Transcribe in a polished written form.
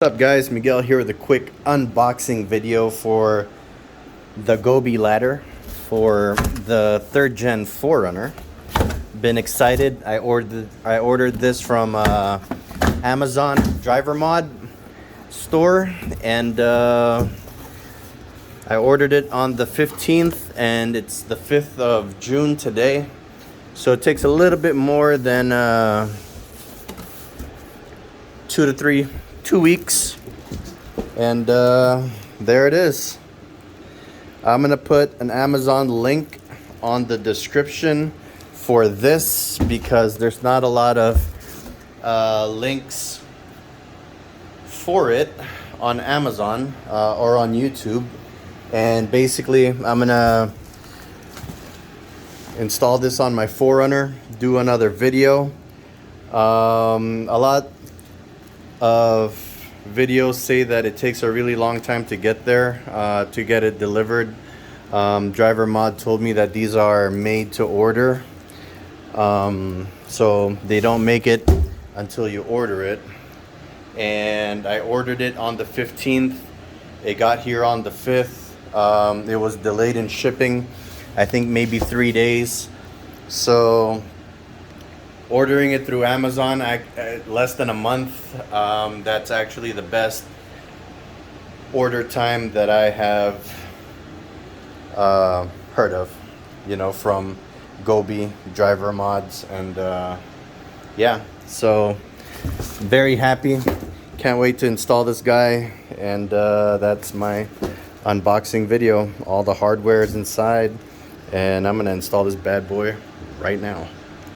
What's up guys, Miguel here with a quick unboxing video for the Gobi ladder for the 3rd gen 4runner. Been excited. I ordered this from Amazon driver mod store, and I ordered it on the 15th and it's the 5th of June today, so it takes a little bit more than 2 weeks, and there it is. I'm gonna put an Amazon link on the description for this because there's not a lot of links for it on Amazon or on YouTube. And basically I'm gonna install this on my 4runner, do another video. A lot of videos say that it takes a really long time to get there, to get it delivered. Driver Mod told me that these are made to order, so they don't make it until you order it. And I ordered it on the 15th. It got here on the 5th. It was delayed in shipping, I think maybe 3 days. So ordering it through Amazon, less than a month. That's actually the best order time that I have heard of, you know, from Gobi driver mods. And yeah, so very happy. Can't wait to install this guy. And that's my unboxing video. All the hardware is inside, and I'm gonna install this bad boy right now.